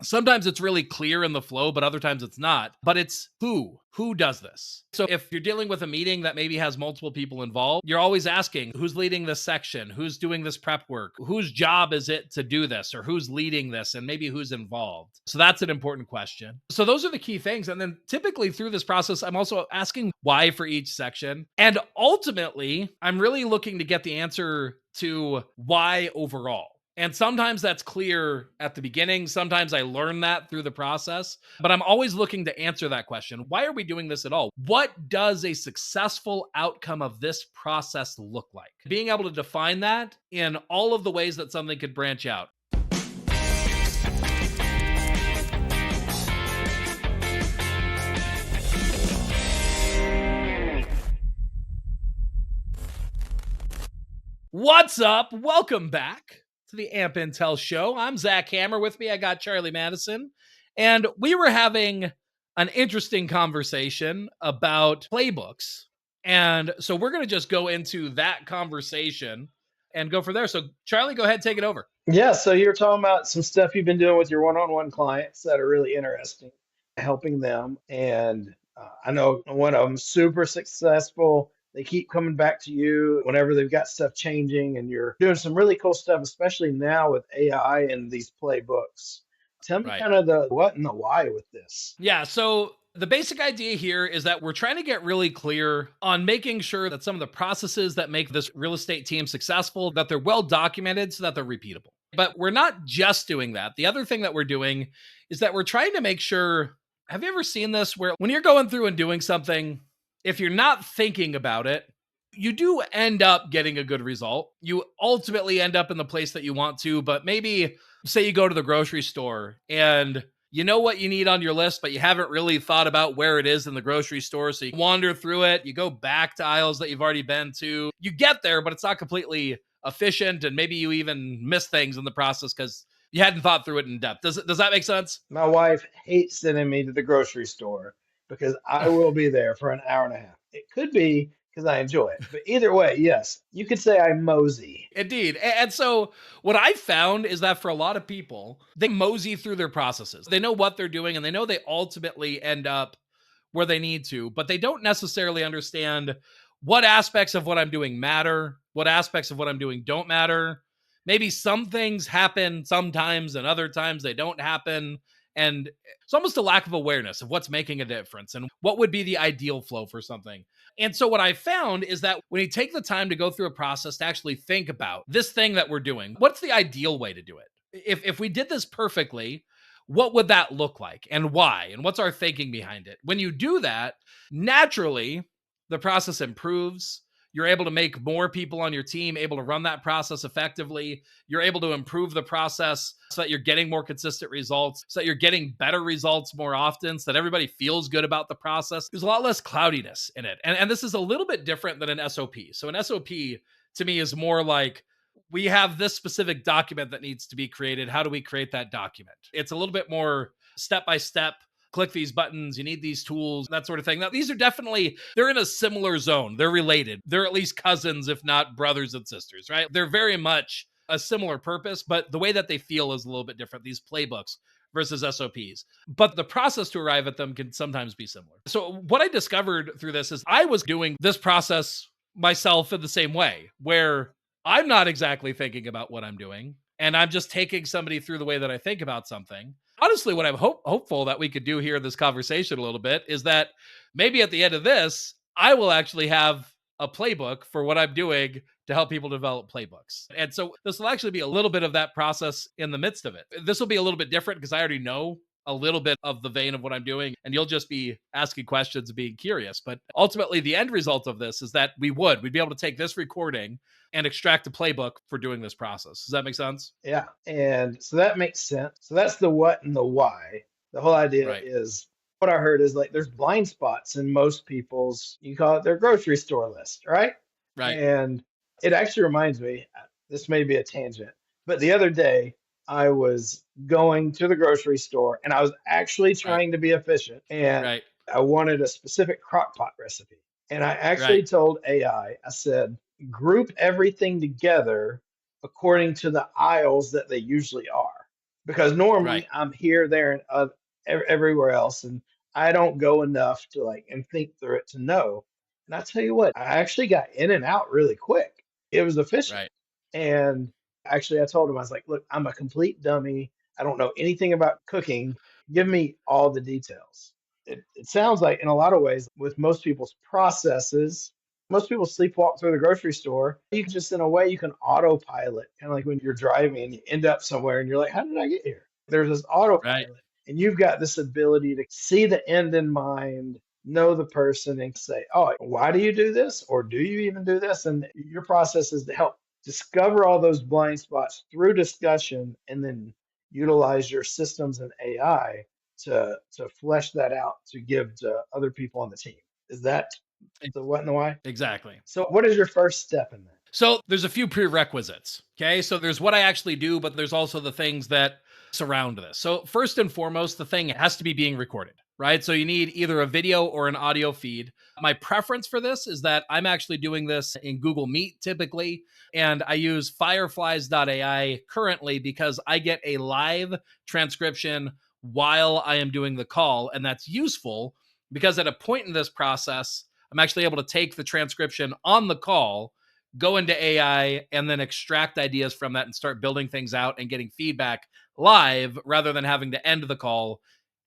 Sometimes it's really clear in the flow, but other times it's not. But it's who does this? So if you're dealing with a meeting that maybe has multiple people involved, you're always asking who's leading this section, who's doing this prep work, whose job is it to do this, or who's leading this, and maybe who's involved. So that's an important question. So those are the key things. And then typically through this process, I'm also asking why for each section. And ultimately, I'm really looking to get the answer to why overall. And sometimes that's clear at the beginning. Sometimes I learn that through the process, but I'm always looking to answer that question. Why are we doing this at all? What does a successful outcome of this process look like? Being able to define that in all of the ways that something could branch out. What's up? Welcome back to the Amp Intel Show. I'm Zach Hammer. With me, I got Charlie Madison. And we were having an interesting conversation about playbooks. And so we're going to just go into that conversation and go from there. So, Charlie, go ahead, take it over. Yeah, so you're talking about some stuff you've been doing with your one-on-one clients that are really interesting, helping them. And I know one of them super successful. They keep coming back to you whenever they've got stuff changing, and you're doing some really cool stuff, especially now with AI and these playbooks. Tell me Right. kind of the what and the why with this. Yeah. So, the basic idea here is that we're trying to get really clear on making sure that some of the processes that make this real estate team successful, that they're well documented so that they're repeatable. But we're not just doing that. The other thing that we're doing is that we're trying to make sure. Have you ever seen this where when you're going through and doing something, if you're not thinking about it, you do end up getting a good result. You ultimately end up in the place that you want to, but maybe say you go to the grocery store and you know what you need on your list, but you haven't really thought about where it is in the grocery store. So you wander through it, you go back to aisles that you've already been to. You get there, but it's not completely efficient. And maybe you even miss things in the process because you hadn't thought through it in depth. Does that make sense? My wife hates sending me to the grocery store because I will be there for an hour and a half. It could be because I enjoy it, but either way, yes, you could say I mosey. Indeed. And so what I found is that for a lot of people, they mosey through their processes. They know what they're doing and they know they ultimately end up where they need to, but they don't necessarily understand what aspects of what I'm doing matter, what aspects of what I'm doing don't matter. Maybe some things happen sometimes and other times they don't happen. And it's almost a lack of awareness of what's making a difference and what would be the ideal flow for something. And so what I found is that when you take the time to go through a process to actually think about this thing that we're doing, what's the ideal way to do it? If we did this perfectly, what would that look like and why? And what's our thinking behind it? When you do that, naturally, the process improves. You're able to make more people on your team able to run that process effectively. You're able to improve the process so that you're getting more consistent results, so that you're getting better results more often, so that everybody feels good about the process. There's a lot less cloudiness in it. And this is a little bit different than an SOP. So an SOP to me is more like we have this specific document that needs to be created. How do we create that document? It's a little bit more step by step. Click these buttons, you need these tools, that sort of thing. Now, these are definitely, they're in a similar zone. They're related. They're at least cousins, if not brothers and sisters, right? They're very much a similar purpose, but the way that they feel is a little bit different. These playbooks versus SOPs. But the process to arrive at them can sometimes be similar. So what I discovered through this is I was doing this process myself in the same way, where I'm not exactly thinking about what I'm doing, and I'm just taking somebody through the way that I think about something. Honestly, what I'm hopeful that we could do here in this conversation a little bit is that maybe at the end of this, I will actually have a playbook for what I'm doing to help people develop playbooks. And so this will actually be a little bit of that process in the midst of it. This will be a little bit different because I already know a little bit of the vein of what I'm doing, and you'll just be asking questions and being curious. But ultimately, the end result of this is that we'd be able to take this recording and extract a playbook for doing this process. Does that make sense? Yeah. And so that makes sense. So that's the what and the why. The whole idea Right. is what I heard is like there's blind spots in most people's, you call it their grocery store list, right? Right. And it actually reminds me, this may be a tangent, but the other day I was going to the grocery store and I was actually Right. trying to be efficient and Right. I wanted a specific crock pot recipe. And I Right. actually told AI, I said, group everything together according to the aisles that they usually are. because Right. normally I'm here, there, and everywhere else, and I don't go enough to like and think through it to know. And I tell you what, I actually got in and out really quick. It was efficient, Right. and actually, I told him I was like, "Look, I'm a complete dummy. I don't know anything about cooking. Give me all the details." It sounds like in a lot of ways with most people's processes, most people sleepwalk through the grocery store. You can just, in a way, you can autopilot, kind of like when you're driving and you end up somewhere and you're like, how did I get here? There's this Right. autopilot, and you've got this ability to see the end in mind, know the person, and say, oh, why do you do this? Or do you even do this? And your process is to help discover all those blind spots through discussion and then utilize your systems and AI to flesh that out to give to other people on the team. Is that E- the what and the why? Exactly. So what is your first step in that? So there's a few prerequisites. Okay. So there's what I actually do, but there's also the things that surround this. So, first and foremost, the thing has to be being recorded, right? So you need either a video or an audio feed. My preference for this is that I'm actually doing this in Google Meet typically, and I use Fireflies.AI currently because I get a live transcription while I am doing the call. And that's useful because at a point in this process, I'm actually able to take the transcription on the call, go into AI, and then extract ideas from that and start building things out and getting feedback live rather than having to end the call,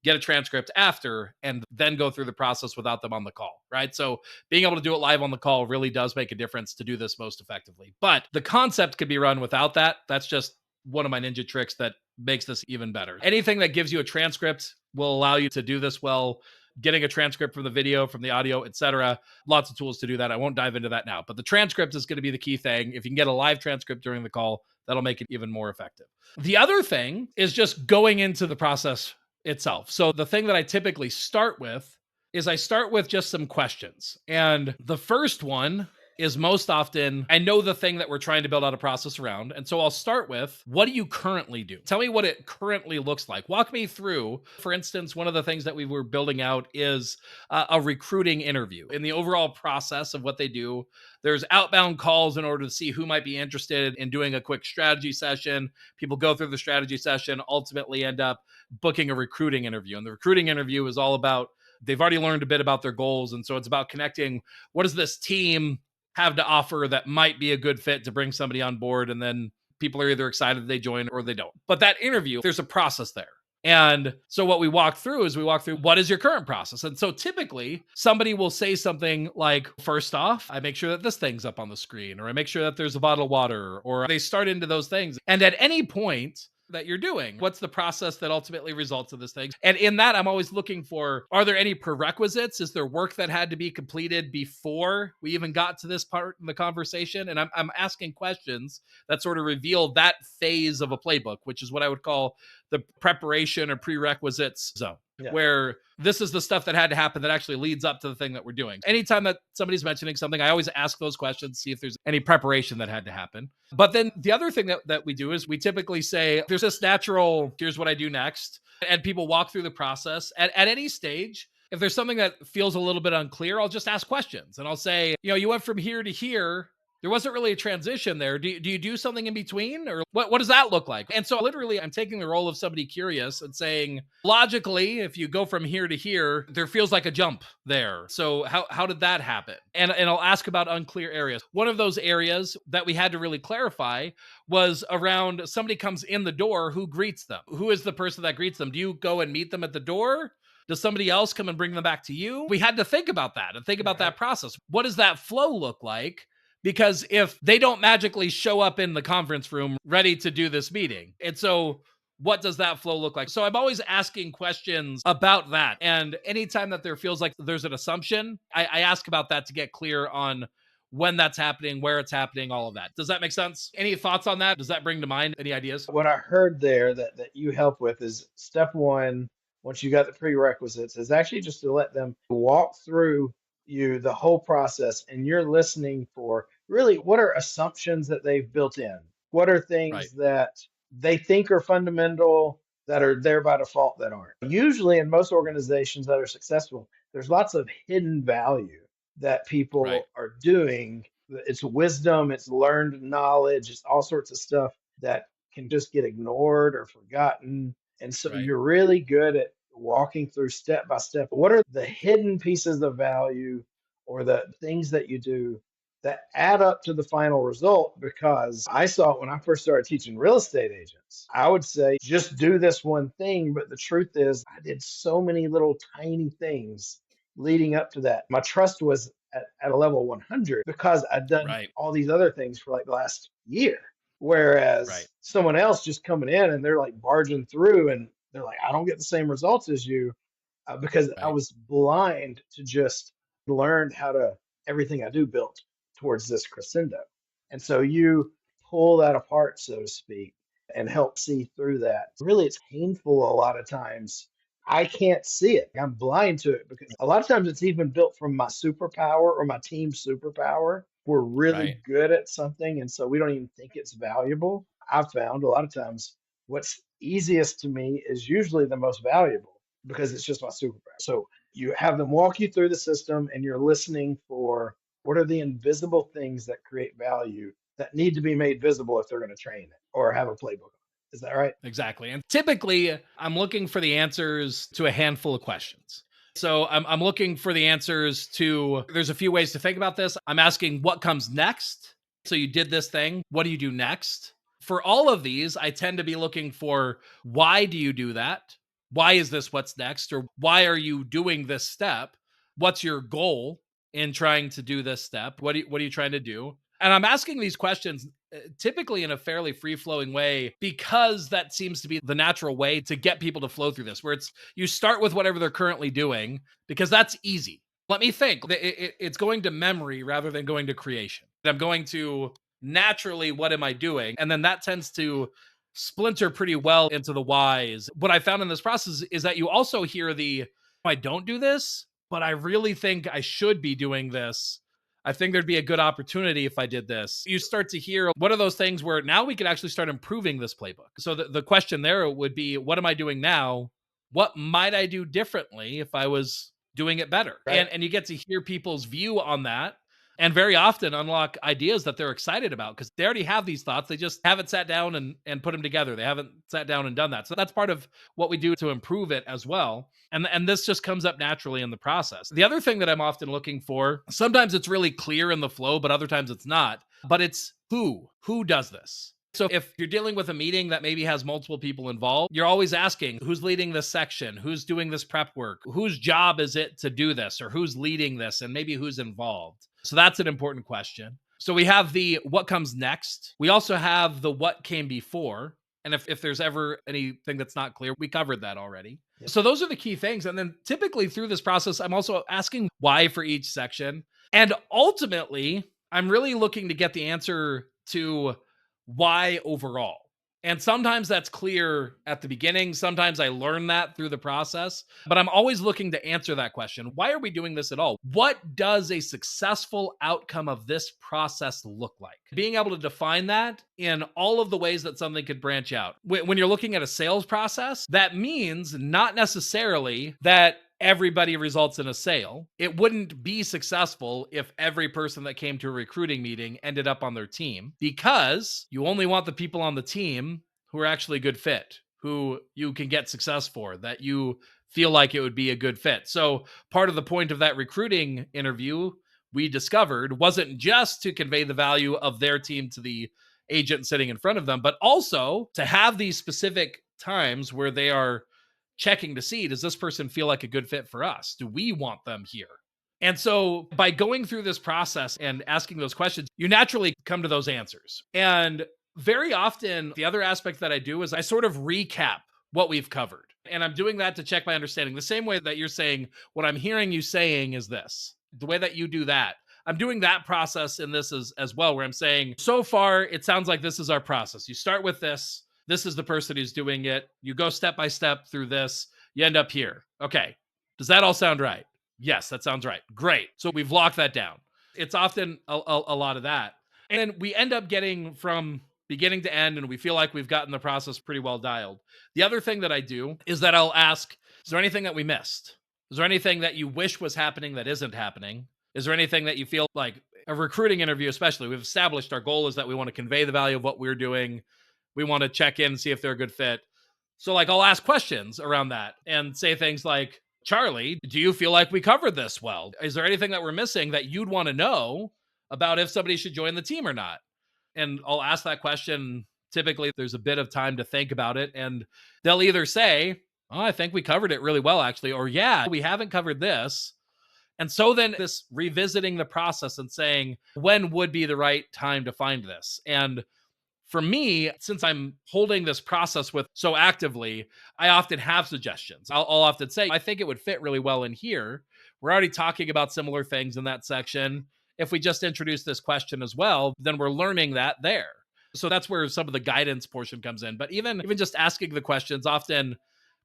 get a transcript after, and then go through the process without them on the call, right? So being able to do it live on the call really does make a difference to do this most effectively. But the concept could be run without that. That's just one of my ninja tricks that makes this even better. Anything that gives you a transcript will allow you to do this well. Getting a transcript from the video, from the audio, etc. Lots of tools to do that. I won't dive into that now, but the transcript is going to be the key thing. If you can get a live transcript during the call, that'll make it even more effective. The other thing is just going into the process itself. So the thing that I typically start with is I start with just some questions. And the first one is most often, I know the thing that we're trying to build out a process around. And so I'll start with, what do you currently do? Tell me what it currently looks like. Walk me through. For instance, one of the things that we were building out is a recruiting interview. In the overall process of what they do, there's outbound calls in order to see who might be interested in doing a quick strategy session. People go through the strategy session, ultimately end up booking a recruiting interview. And the recruiting interview is all about, they've already learned a bit about their goals. And so it's about connecting, what does this team have to offer that might be a good fit to bring somebody on board? And then people are either excited they join or they don't. But that interview, there's a process there. And so what we walk through is we walk through, what is your current process? And so typically somebody will say something like, first off, I make sure that this thing's up on the screen, or I make sure that there's a bottle of water, or they start into those things. And at any point that you're doing, what's the process that ultimately results in this thing? And in that, I'm always looking for, are there any prerequisites? Is there work that had to be completed before we even got to this part in the conversation? And I'm asking questions that sort of reveal that phase of a playbook, which is what I would call the preparation or prerequisites zone, Yeah. where this is the stuff that had to happen that actually leads up to the thing that we're doing. Anytime that somebody's mentioning something, I always ask those questions, see if there's any preparation that had to happen. But then the other thing that we do is we typically say, there's this natural, here's what I do next. And people walk through the process at any stage. If there's something that feels a little bit unclear, I'll just ask questions and I'll say, you went from here to here. There wasn't really a transition there. Do you do something in between, or what does that look like? And so literally I'm taking the role of somebody curious and saying, logically, if you go from here to here, there feels like a jump there. So how did that happen? And I'll ask about unclear areas. One of those areas that we had to really clarify was around, somebody comes in the door, who greets them? Who is the person that greets them? Do you go and meet them at the door? Does somebody else come and bring them back to you? We had to think about that and think about Right. that process. What does that flow look like? Because if they don't magically show up in the conference room ready to do this meeting, and so what does that flow look like? So I'm always asking questions about that. And anytime that there feels like there's an assumption, I ask about that to get clear on when that's happening, where it's happening, all of that. Does that make sense? Any thoughts on that? Does that bring to mind any ideas? What I heard there that you help with is step one, once you got the prerequisites, is actually just to let them walk through you the whole process, and you're listening for really what are assumptions that they've built in? What are Right, things that they think are fundamental that are there by default that aren't? Usually in most organizations that are successful, there's lots of hidden value that right, people are doing. It's wisdom, it's learned knowledge, it's all sorts of stuff that can just get ignored or forgotten. And so Right. you're really good at walking through step by step. What are the hidden pieces of value or the things that you do that add up to the final result? Because I saw it when I first started teaching real estate agents. I would say, just do this one thing. But the truth is, I did so many little tiny things leading up to that. My trust was at a level 100 because I'd done Right. all these other things for like the last year. Right. Whereas someone else just coming in and they're like barging through and they're like, I don't get the same results as you, because I Right. was blind to just learn how to everything I do built towards this crescendo. And so you pull that apart, so to speak, and help see through that. Really, it's painful a lot of times. I can't see it. I'm blind to it because a lot of times it's even built from my superpower or my team's superpower. We're really Right. good at something, and so we don't even think it's valuable. I've found a lot of times what's easiest to me is usually the most valuable because it's just my superpower. So you have them walk you through the system and you're listening for what are the invisible things that create value that need to be made visible if they're going to train it or have a playbook on it. Is that right? Exactly. And typically, I'm looking for the answers to a handful of questions. So I'm looking for the answers to, there's a few ways to think about this. I'm asking what comes next. So you did this thing. What do you do next? For all of these, I tend to be looking for why do you do that? Why is this what's next? Or why are you doing this step? What's your goal in trying to do this step? What are you trying to do? And I'm asking these questions typically in a fairly free flowing way because that seems to be the natural way to get people to flow through this, where it's you start with whatever they're currently doing because that's easy. Let me think. It's going to memory rather than going to creation. I'm going to naturally, what am I doing? And then that tends to splinter pretty well into the whys. What I found in this process is that you also hear the, I don't do this, but I really think I should be doing this. I think there'd be a good opportunity if I did this. You start to hear what are those things where now we could actually start improving this playbook. So the question there would be, what am I doing now? What might I do differently if I was doing it better? Right. And you get to hear people's view on that and very often unlock ideas that they're excited about because they already have these thoughts. They just haven't sat down and put them together. They haven't sat down and done that. So that's part of what we do to improve it as well. And this just comes up naturally in the process. The other thing that I'm often looking for, sometimes it's really clear in the flow, but other times it's not. But it's who does this? So if you're dealing with a meeting that maybe has multiple people involved, you're always asking who's leading this section, who's doing this prep work, whose job is it to do this, or who's leading this, and maybe who's involved. So that's an important question. So we have the what comes next. We also have the what came before. And if there's ever anything that's not clear, we covered that already. Yeah. So those are the key things. And then typically through this process, I'm also asking why for each section. And ultimately, I'm really looking to get the answer to why overall. And sometimes that's clear at the beginning. Sometimes I learn that through the process, but I'm always looking to answer that question. Why are we doing this at all? What does a successful outcome of this process look like? Being able to define that in all of the ways that something could branch out. When you're looking at a sales process, that means not necessarily that everybody results in a sale. It wouldn't be successful if every person that came to a recruiting meeting ended up on their team because you only want the people on the team who are actually a good fit, who you can get success for, that you feel like it would be a good fit. So part of the point of that recruiting interview we discovered wasn't just to convey the value of their team to the agent sitting in front of them, but also to have these specific times where they are checking to see, does this person feel like a good fit for us? Do we want them here? And so by going through this process and asking those questions, you naturally come to those answers. And very often, the other aspect that I do is I sort of recap what we've covered. And I'm doing that to check my understanding. The same way that you're saying, what I'm hearing you saying is this, the way that you do that. I'm doing that process in this as well, where I'm saying, so far, it sounds like this is our process. You start with this. This is the person who's doing it. You go step by step through this. You end up here. Okay. Does that all sound right? Yes, that sounds right. Great. So we've locked that down. It's often a lot of that. And then we end up getting from beginning to end, and we feel like we've gotten the process pretty well dialed. The other thing that I do is that I'll ask, is there anything that we missed? Is there anything that you wish was happening that isn't happening? Is there anything that you feel like a recruiting interview, especially, we've established our goal is that we want to convey the value of what we're doing. We want to check in and see if they're a good fit. So, like, I'll ask questions around that and say things like, Charlie, do you feel like we covered this well? Is there anything that we're missing that you'd want to know about if somebody should join the team or not? And I'll ask that question. Typically, there's a bit of time to think about it, and they'll either say, oh, I think we covered it really well, actually, or yeah, we haven't covered this. And so then this revisiting the process and saying, when would be the right time to find this? And for me, since I'm holding this process with so actively, I often have suggestions. I'll often say, I think it would fit really well in here. We're already talking about similar things in that section. If we just introduce this question as well, then we're learning that there. So that's where some of the guidance portion comes in. But even just asking the questions, often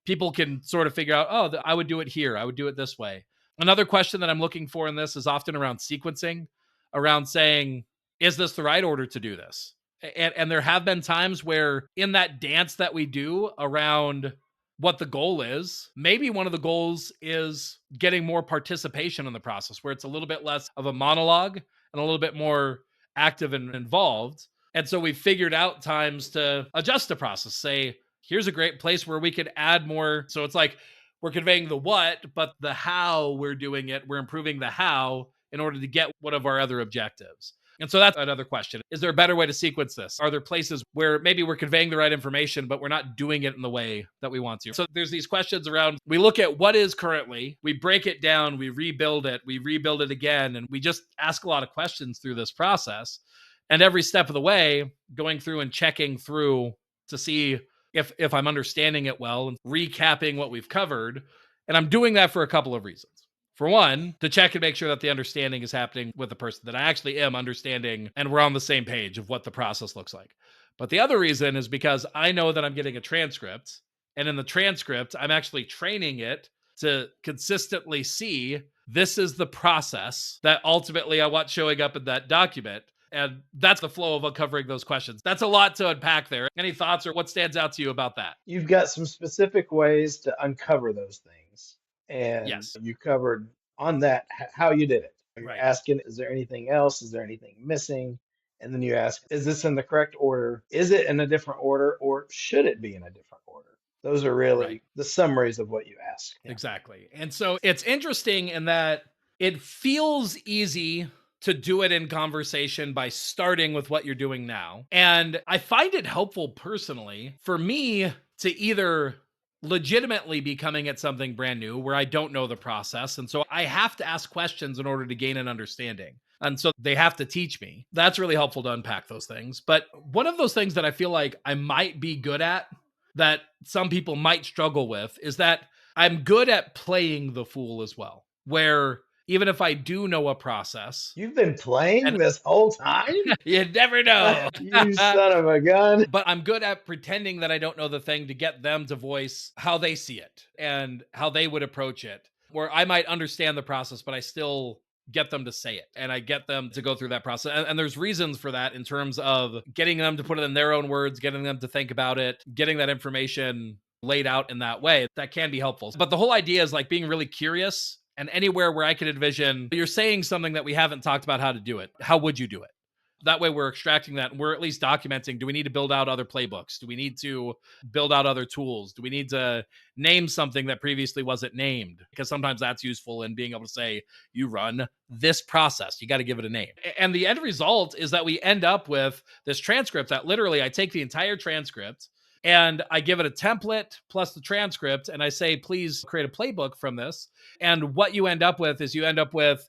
people can sort of figure out, oh, I would do it here. I would do it this way. Another question that I'm looking for in this is often around sequencing, around saying, is this the right order to do this? And there have been times where in that dance that we do around what the goal is, maybe one of the goals is getting more participation in the process where it's a little bit less of a monologue and a little bit more active and involved. And so we figured out times to adjust the process, say, here's a great place where we could add more. So it's like we're conveying the what, but the how we're doing it, we're improving the how in order to get one of our other objectives. And so that's another question. Is there a better way to sequence this? Are there places where maybe we're conveying the right information, but we're not doing it in the way that we want to? So there's these questions around, we look at what is currently, we break it down, we rebuild it again, and we just ask a lot of questions through this process. And every step of the way, going through and checking through to see if I'm understanding it well and recapping what we've covered. And I'm doing that for a couple of reasons. For one, to check and make sure that the understanding is happening with the person, that I actually am understanding and we're on the same page of what the process looks like. But the other reason is because I know that I'm getting a transcript, and in the transcript, I'm actually training it to consistently see this is the process that ultimately I want showing up in that document. And that's the flow of uncovering those questions. That's a lot to unpack there. Any thoughts or what stands out to you about that? You've got some specific ways to uncover those things, and Yes. you covered on that how you did it. You're Right. asking, is there anything else? Is there anything missing? And then you ask, is this in the correct order? Is it in a different order, or should it be in a different order? Those are Right. really the summaries of what you ask. Yeah. Exactly. And so it's interesting in that it feels easy to do it in conversation by starting with what you're doing now. And I find it helpful personally for me to either legitimately be coming at something brand new where I don't know the process. And so I have to ask questions in order to gain an understanding. And so they have to teach me. That's really helpful to unpack those things. But one of those things that I feel like I might be good at that some people might struggle with is that I'm good at playing the fool as well, where even if I do know a process, You've been playing and this whole time? you never know. You son of a gun. But I'm good at pretending that I don't know the thing to get them to voice how they see it and how they would approach it. Where I might understand the process, but I still get them to say it and I get them to go through that process. And there's reasons for that in terms of getting them to put it in their own words, getting them to think about it, getting that information laid out in that way. That can be helpful. But the whole idea is like being really curious, and anywhere where I could envision you're saying something that we haven't talked about how to do it. How would you do it? That way we're extracting that and we're at least documenting, do we need to build out other playbooks? Do we need to build out other tools? Do we need to name something that previously wasn't named? Because sometimes that's useful in being able to say, you run this process, you got to give it a name. And the end result is that we end up with this transcript that literally I take the entire transcript and I give it a template plus the transcript and I say, please create a playbook from this. And what you end up with is you end up with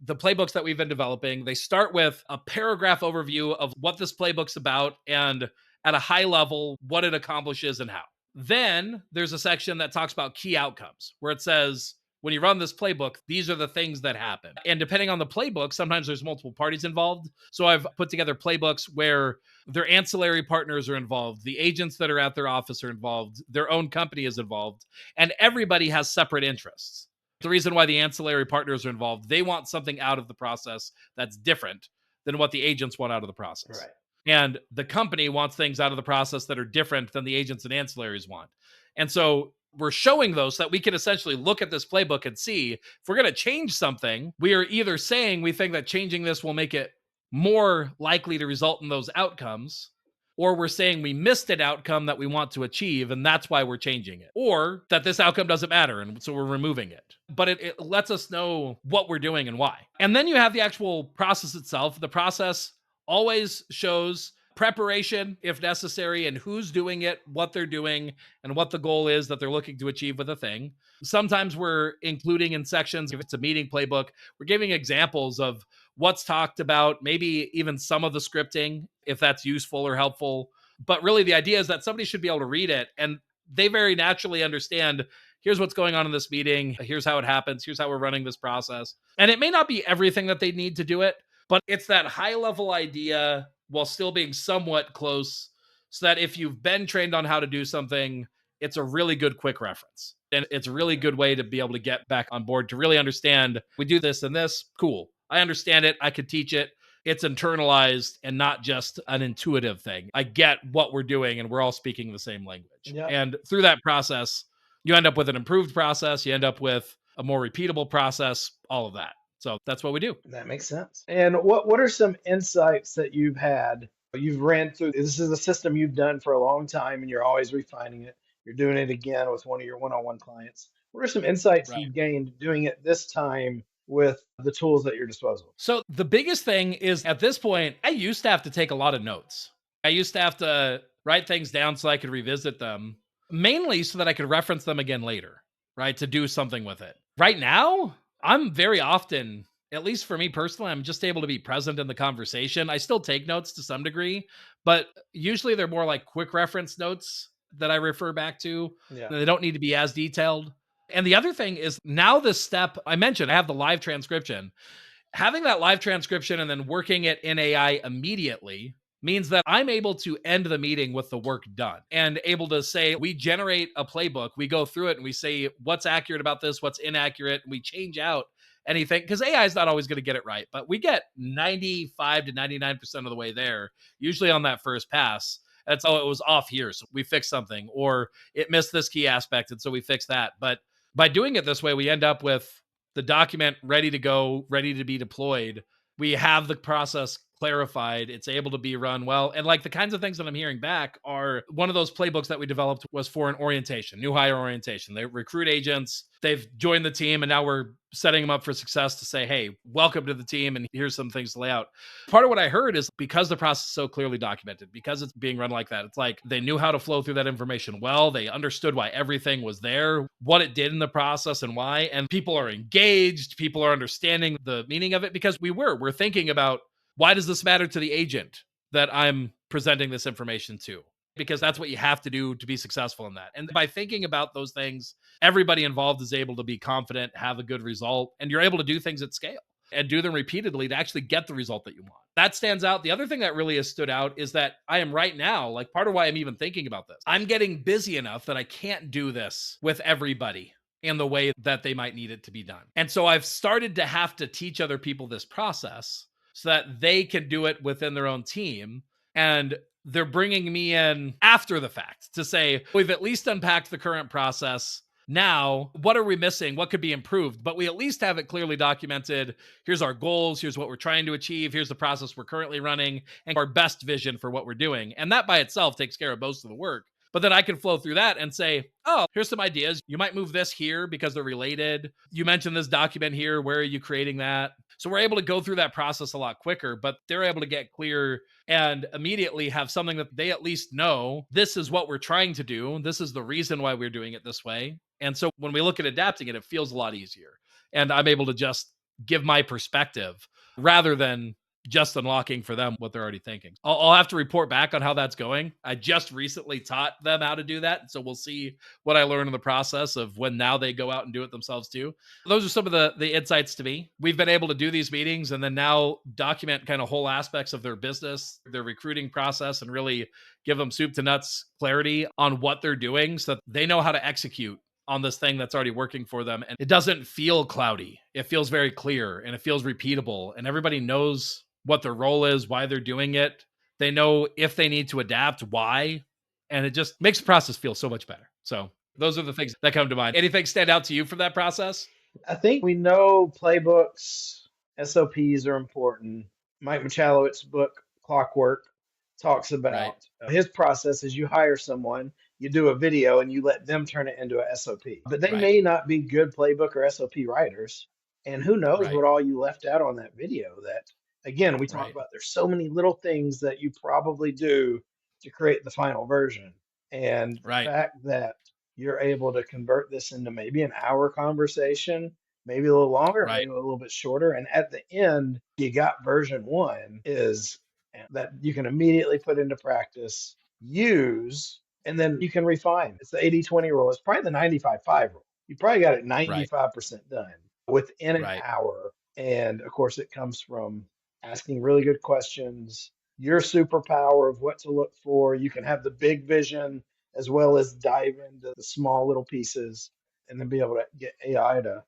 the playbooks that we've been developing. They start with a paragraph overview of what this playbook's about and at a high level, what it accomplishes and how. Then there's a section that talks about key outcomes where it says, when you run this playbook, these are the things that happen. And depending on the playbook, sometimes there's multiple parties involved. So I've put together playbooks where their ancillary partners are involved, the agents that are at their office are involved, their own company is involved, and everybody has separate interests. The reason why the ancillary partners are involved, they want something out of the process that's different than what the agents want out of the process. Right. And the company wants things out of the process that are different than the agents and ancillaries want. And so we're showing those so that we can essentially look at this playbook and see if we're going to change something, we are either saying we think that changing this will make it more likely to result in those outcomes, or we're saying we missed an outcome that we want to achieve and that's why we're changing it, or that this outcome doesn't matter and so we're removing it. But it lets us know what we're doing and why. And then you have the actual process itself. The process always shows preparation if necessary and who's doing it, what they're doing, and what the goal is that they're looking to achieve with a thing. Sometimes we're including in sections, if it's a meeting playbook, we're giving examples of what's talked about, maybe even some of the scripting, if that's useful or helpful. But really, the idea is that somebody should be able to read it and they very naturally understand, here's what's going on in this meeting, here's how it happens, here's how we're running this process. And it may not be everything that they need to do it, but it's that high level idea while still being somewhat close, so that if you've been trained on how to do something, it's a really good quick reference. And it's a really good way to be able to get back on board to really understand, we do this and this, cool. I understand it. I could teach it. It's internalized and not just an intuitive thing. I get what we're doing and we're all speaking the same language. Yep. And through that process, you end up with an improved process. You end up with a more repeatable process, all of that. So that's what we do. That makes sense. And what are some insights that you've had? You've ran through this is a system you've done for a long time and you're always refining it. You're doing it again with one of your one-on-one clients. What are some insights Right. you've gained doing it this time with the tools at your disposal? So the biggest thing is, at this point, I used to have to take a lot of notes. I used to have to write things down so I could revisit them, mainly so that I could reference them again later, right? To do something with it. Right now, I'm very often, at least for me personally, I'm just able to be present in the conversation. I still take notes to some degree, but usually they're more like quick reference notes that I refer back to. Yeah. They don't need to be as detailed. And the other thing is, now this step I mentioned, I have the live transcription. Having that live transcription and then working it in AI immediately means that I'm able to end the meeting with the work done and able to say, we generate a playbook, we go through it and we say what's accurate about this, what's inaccurate, and we change out anything, because AI is not always going to get it right, but we get 95 to 99% of the way there, usually on that first pass. That's, oh, it was off here, so we fixed something, or it missed this key aspect, and so we fixed that. But by doing it this way, we end up with the document ready to go, ready to be deployed. We have the process clarified. It's able to be run well. And like the kinds of things that I'm hearing back are, one of those playbooks that we developed was for an orientation, new hire orientation. They recruit agents, they've joined the team, and now we're setting them up for success to say, hey, welcome to the team, and here's some things to lay out. Part of what I heard is, because the process is so clearly documented, because it's being run like that, it's like they knew how to flow through that information well. They understood why everything was there, what it did in the process, and why. And people are engaged. People are understanding the meaning of it, because we're thinking about, why does this matter to the agent that I'm presenting this information to? Because that's what you have to do to be successful in that. And by thinking about those things, everybody involved is able to be confident, have a good result, and you're able to do things at scale and do them repeatedly to actually get the result that you want. That stands out. The other thing that really has stood out is that I am right now, like, part of why I'm even thinking about this, I'm getting busy enough that I can't do this with everybody in the way that they might need it to be done. And so I've started to have to teach other people this process so that they can do it within their own team. And they're bringing me in after the fact to say, we've at least unpacked the current process. Now, what are we missing? What could be improved? But we at least have it clearly documented. Here's our goals. Here's what we're trying to achieve. Here's the process we're currently running and our best vision for what we're doing. And that by itself takes care of most of the work. But then I can flow through that and say, oh, here's some ideas. You might move this here because they're related. You mentioned this document here. Where are you creating that? So we're able to go through that process a lot quicker, but they're able to get clear and immediately have something that they at least know, this is what we're trying to do. This is the reason why we're doing it this way. And so when we look at adapting it, it feels a lot easier. And I'm able to just give my perspective rather than just unlocking for them what they're already thinking. I'll have to report back on how that's going. I just recently taught them how to do that. So we'll see what I learn in the process of when now they go out and do it themselves too. Those are some of the insights to me. We've been able to do these meetings and then now document kind of whole aspects of their business, their recruiting process, and really give them soup to nuts clarity on what they're doing so that they know how to execute on this thing that's already working for them. And it doesn't feel cloudy. It feels very clear and it feels repeatable. And everybody knows what their role is, why they're doing it. They know if they need to adapt, why. And it just makes the process feel so much better. So those are the things that come to mind. Anything stand out to you from that process? I think we know playbooks, SOPs are important. Mike Michalowicz's book, Clockwork, talks Right. about his process is you hire someone, you do a video, and you let them turn it into a SOP. But they Right. may not be good playbook or SOP writers. And who knows Right. what all you left out on that video that, again, we talk Right. about there's so many little things that you probably do to create the final version. And the Right. fact that you're able to convert this into maybe an hour conversation, maybe a little longer, Right. maybe a little bit shorter. And at the end, you got version one is that you can immediately put into practice, use, and then you can refine. It's the 80/20 rule. It's probably the 95/5 rule. You probably got it Right. 95% done within an Right. hour. And of course, it comes from asking really good questions, your superpower of what to look for. You can have the big vision as well as dive into the small little pieces and then be able to get AI to.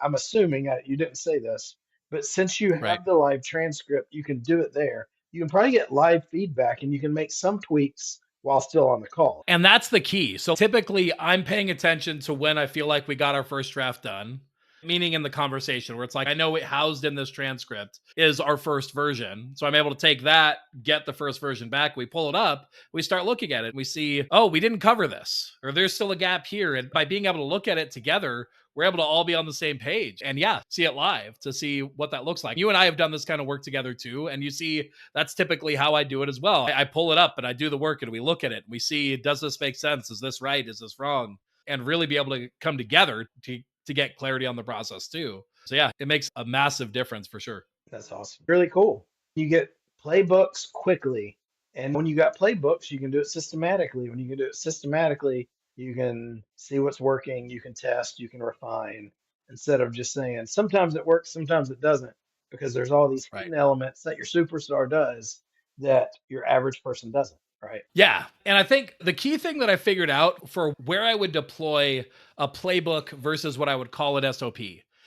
I'm assuming you didn't say this, but since you Right. have the live transcript, you can do it there. You can probably get live feedback and you can make some tweaks while still on the call. And that's the key. So typically, I'm paying attention to when I feel like we got our first draft done, meaning in the conversation where it's like, I know it housed in this transcript is our first version. So I'm able to take that, get the first version back. We pull it up, we start looking at it, and we see, oh, we didn't cover this, or there's still a gap here. And by being able to look at it together, we're able to all be on the same page and yeah, see it live to see what that looks like. You and I have done this kind of work together too. And you see, that's typically how I do it as well. I pull it up and I do the work and we look at it. We see, does this make sense? Is this right? Is this wrong? And really be able to come together to get clarity on the process too. So yeah, it makes a massive difference for sure. That's awesome. Really cool. You get playbooks quickly. And when you got playbooks, you can do it systematically. When you can do it systematically, you can see what's working, you can test, you can refine instead of just saying sometimes it works, sometimes it doesn't, because there's all these Right. hidden elements that your superstar does that your average person doesn't, right? Yeah. And I think the key thing that I figured out for where I would deploy a playbook versus what I would call an SOP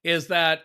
is that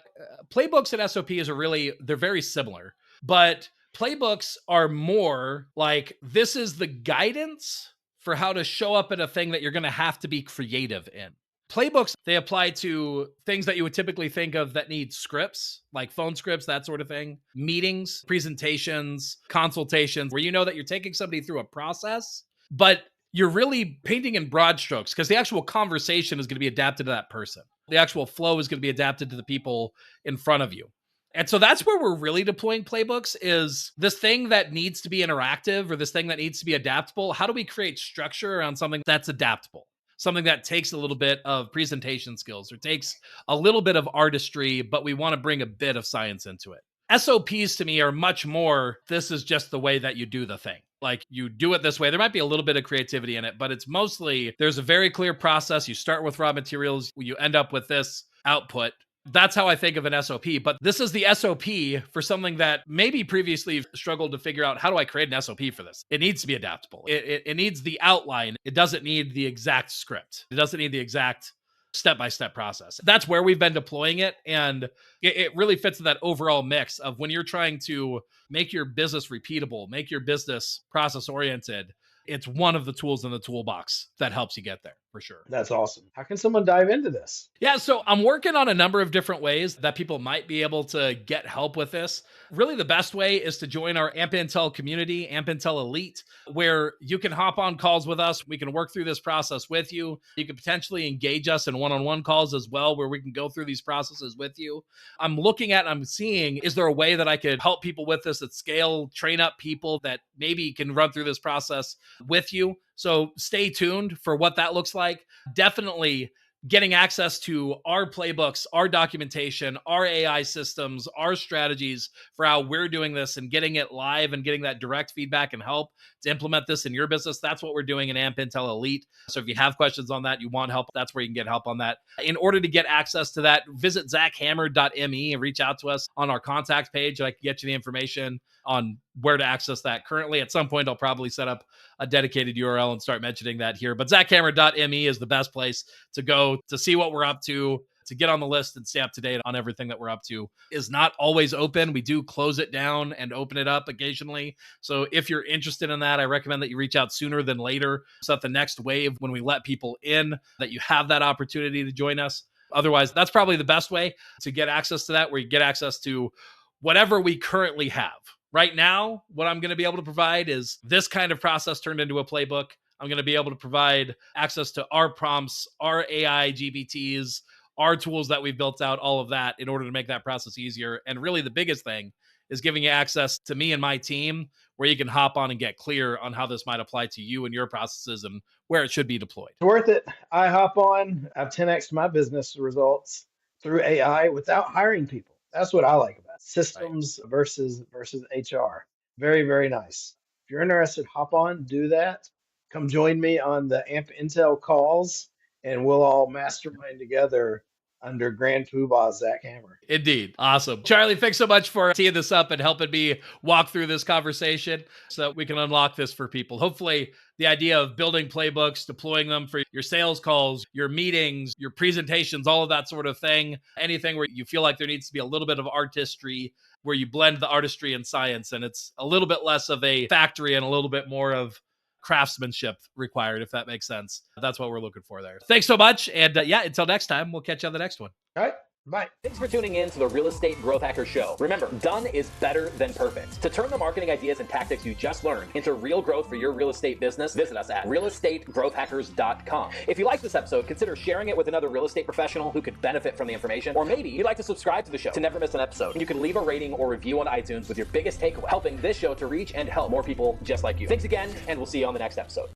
playbooks and SOPs are really, they're very similar, but playbooks are more like this is the guidance for how to show up in a thing that you're going to have to be creative in. Playbooks, they apply to things that you would typically think of that need scripts, like phone scripts, that sort of thing, meetings, presentations, consultations, where you know that you're taking somebody through a process, but you're really painting in broad strokes because the actual conversation is going to be adapted to that person. The actual flow is going to be adapted to the people in front of you. And so that's where we're really deploying playbooks is this thing that needs to be interactive or this thing that needs to be adaptable. How do we create structure around something that's adaptable? Something that takes a little bit of presentation skills or takes a little bit of artistry, but we want to bring a bit of science into it. SOPs to me are much more, this is just the way that you do the thing. Like you do it this way. There might be a little bit of creativity in it, but it's mostly there's a very clear process. You start with raw materials, you end up with this output. That's how I think of an SOP. But this is the SOP for something that maybe previously you've struggled to figure out how do I create an SOP for this? It needs to be adaptable. It needs the outline. It doesn't need the exact script. It doesn't need the exact step-by-step process. That's where we've been deploying it. And it really fits that overall mix of when you're trying to make your business repeatable, make your business process oriented. It's one of the tools in the toolbox that helps you get there for sure. That's awesome. How can someone dive into this? Yeah, so I'm working on a number of different ways that people might be able to get help with this. Really, the best way is to join our AMP Intel community, AMP Intel Elite, where you can hop on calls with us. We can work through this process with you. You can potentially engage us in one-on-one calls as well, where we can go through these processes with you. I'm looking at, I'm seeing, is there a way that I could help people with this at scale, train up people that maybe can run through this process with you? So stay tuned for what that looks like. Definitely getting access to our playbooks, our documentation, our AI systems, our strategies for how we're doing this and getting it live and getting that direct feedback and help to implement this in your business. That's what we're doing in AMP Intel Elite. So if you have questions on that, you want help, that's where you can get help on that. In order to get access to that, visit zachhammer.me and reach out to us on our contact page. I can get you the information on where to access that. Currently, at some point, I'll probably set up a dedicated URL and start mentioning that here. But zachhammer.me is the best place to go to see what we're up to get on the list and stay up to date on everything that we're up to. Is not always open. We do close it down and open it up occasionally. So if you're interested in that, I recommend that you reach out sooner than later so that the next wave, when we let people in, that you have that opportunity to join us. Otherwise, that's probably the best way to get access to that, where you get access to whatever we currently have. Right now, what I'm going to be able to provide is this kind of process turned into a playbook. I'm going to be able to provide access to our prompts, our AI GPTs, our tools that we've built out, all of that in order to make that process easier. And really, the biggest thing is giving you access to me and my team where you can hop on and get clear on how this might apply to you and your processes and where it should be deployed. It's worth it. I hop on, I've 10x my business results through AI without hiring people. That's what I like about it. Right. Systems versus HR. Very, very nice. If you're interested, hop on, do that. Come join me on the AMP Intel calls, and we'll all mastermind together under Grand Poobah Zach Hammer. Indeed. Awesome. Charlie, thanks so much for teeing this up and helping me walk through this conversation so that we can unlock this for people. Hopefully, the idea of building playbooks, deploying them for your sales calls, your meetings, your presentations, all of that sort of thing, anything where you feel like there needs to be a little bit of artistry, where you blend the artistry and science, and it's a little bit less of a factory and a little bit more of craftsmanship required, if that makes sense. That's what we're looking for there. Thanks so much. And yeah, until next time, we'll catch you on the next one. All right. Bye. Thanks for tuning in to the Real Estate Growth Hacker Show. Remember, done is better than perfect. To turn the marketing ideas and tactics you just learned into real growth for your real estate business, visit us at realestategrowthhackers.com. If you like this episode, consider sharing it with another real estate professional who could benefit from the information. Or maybe you'd like to subscribe to the show to never miss an episode. You can leave a rating or review on iTunes with your biggest takeaway, helping this show to reach and help more people just like you. Thanks again, and we'll see you on the next episode.